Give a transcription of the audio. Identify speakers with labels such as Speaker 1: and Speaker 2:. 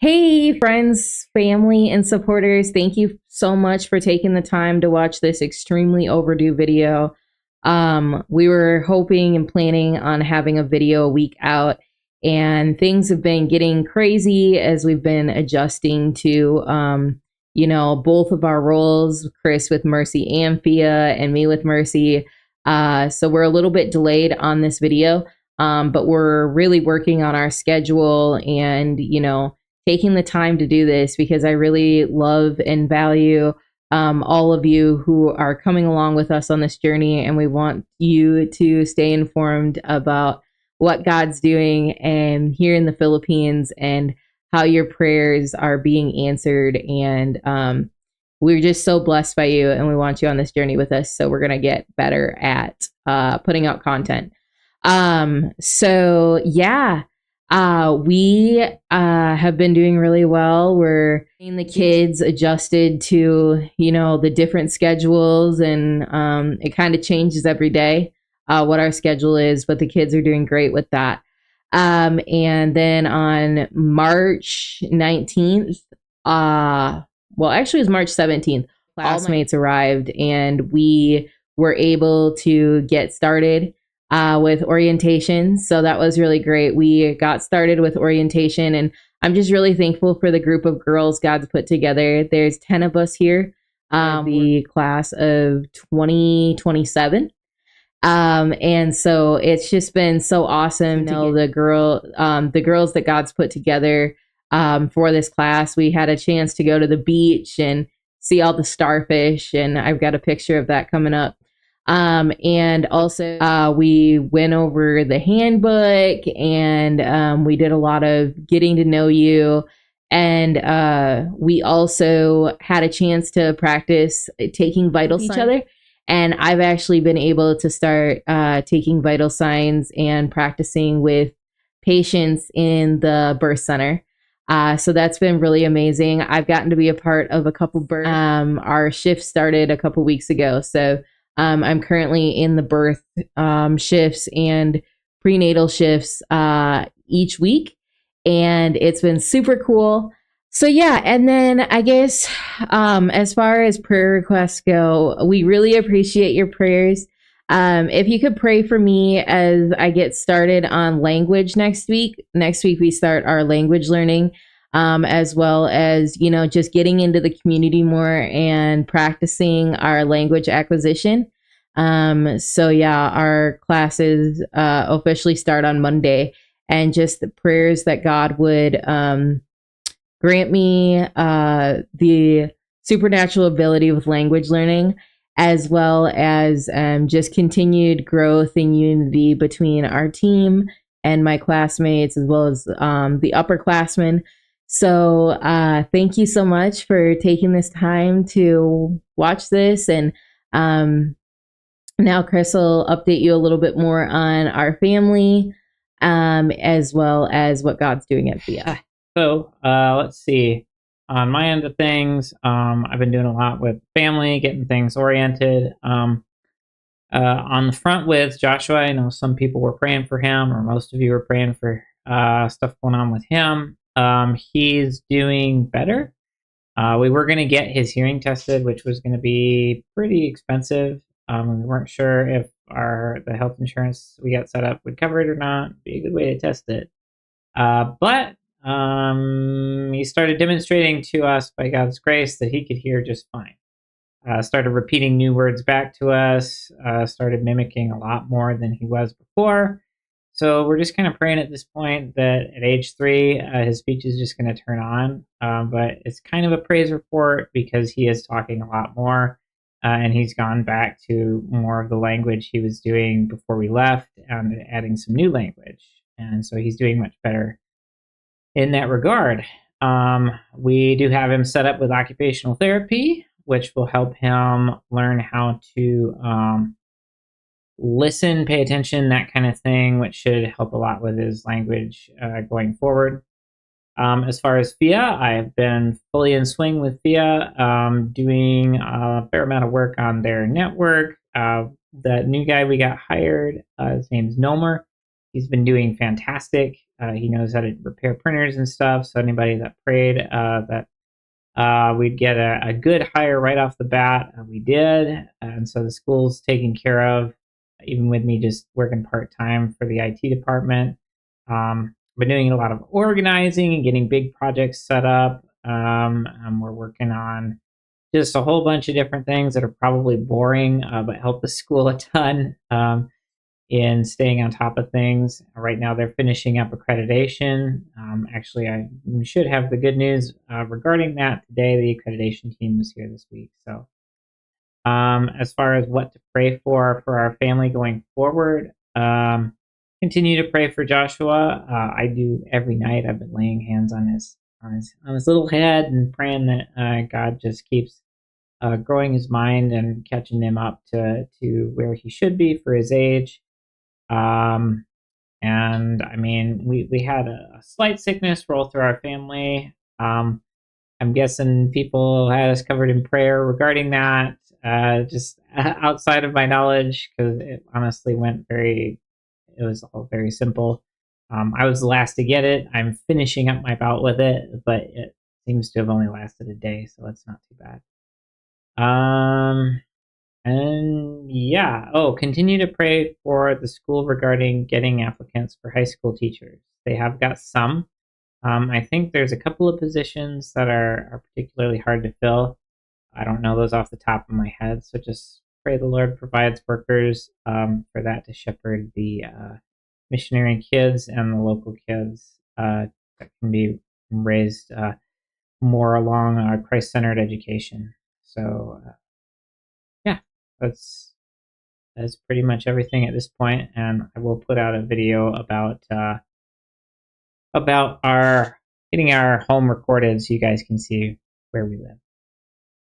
Speaker 1: Hey, friends, family, and supporters. Thank you so much for taking the time to watch this extremely overdue video. We were hoping and planning on having a video a week out, and things have been getting crazy as we've been adjusting to, both of our roles, Chris with Mercy and Fia, and me with Mercy. So we're a little bit delayed on this video, but we're really working on our schedule and, taking the time to do this because I really love and value all of you who are coming along with us on this journey. And we want you to stay informed about what God's doing and here in the Philippines and how your prayers are being answered. And we're just so blessed by you and we want you on this journey with us. So we're going to get better at putting out content. We have been doing really well. We're getting the kids adjusted to, the different schedules, and it kind of changes every day what our schedule is, but the kids are doing great with that. And then on March 19th, actually it was March 17th, classmates arrived and we were able to get started with orientation. So that was really great. We got started with orientation, and I'm just really thankful for the group of girls God's put together. There's 10 of us here, the class of 2027. And so it's just been so awesome to know the girls that God's put together for this class. We had a chance to go to the beach and see all the starfish, and I've got a picture of that coming up. And also we went over the handbook, and we did a lot of getting to know you. And we also had a chance to practice taking vital signs each other. And I've actually been able to start taking vital signs and practicing with patients in the birth center. So that's been really amazing. I've gotten to be a part of a couple births. Our shift started a couple weeks ago. So I'm currently in the birth shifts and prenatal shifts each week, and it's been super cool. So yeah, and then I guess as far as prayer requests go, we really appreciate your prayers. If you could pray for me as I get started on language next week. Next week we start our language learning. As well as, just getting into the community more and practicing our language acquisition. Our classes officially start on Monday, and just the prayers that God would grant me the supernatural ability with language learning, as well as just continued growth and unity between our team and my classmates, as well as the upperclassmen. So thank you so much for taking this time to watch this. And now Chris will update you a little bit more on our family, as well as what God's doing at Fia.
Speaker 2: So let's see. On my end of things, I've been doing a lot with family, getting things oriented. On the front with Joshua, I know some people were praying for him, or most of you were praying for stuff going on with him. He's doing better. We were going to get his hearing tested, which was going to be pretty expensive. We weren't sure if the health insurance we got set up would cover it or not. It'd be a good way to test it. But he started demonstrating to us by God's grace that he could hear just fine. Started repeating new words back to us, started mimicking a lot more than he was before. So we're just kind of praying at this point that at age 3, his speech is just going to turn on. But it's kind of a praise report because he is talking a lot more, and he's gone back to more of the language he was doing before we left, and adding some new language. And so he's doing much better in that regard. We do have him set up with occupational therapy, which will help him learn how to listen, pay attention, that kind of thing, which should help a lot with his language going forward. As far as Fia, I've been fully in swing with Fia, doing a fair amount of work on their network. The new guy we got hired, his name's Nomer. He's been doing fantastic. He knows how to repair printers and stuff. So anybody that prayed that we'd get a good hire right off the bat, we did. And so the school's taken care of, even with me just working part time for the IT department. Been doing a lot of organizing and getting big projects set up. We're working on just a whole bunch of different things that are probably boring, but help the school a ton in staying on top of things. Right now, they're finishing up accreditation. Actually, I should have the good news regarding that today. The accreditation team was here this week. So, as far as what to pray for our family going forward, continue to pray for Joshua. I do every night. I've been laying hands on his little head and praying that God just keeps growing his mind and catching him up to where he should be for his age. And I mean, we had a slight sickness roll through our family. I'm guessing people had us covered in prayer regarding that, just outside of my knowledge, because it honestly it was all very simple. I was the last to get it. I'm finishing up my bout with it, but it seems to have only lasted a day, so that's not too bad. And yeah, continue to pray for the school regarding getting applicants for high school teachers. They have got some. I think there's a couple of positions that are particularly hard to fill. I don't know those off the top of my head, so just pray the Lord provides workers for that to shepherd the missionary kids and the local kids that can be raised more along Christ-centered education. So yeah, that's pretty much everything at this point, and I will put out a video about our getting our home recorded so you guys can see where we live.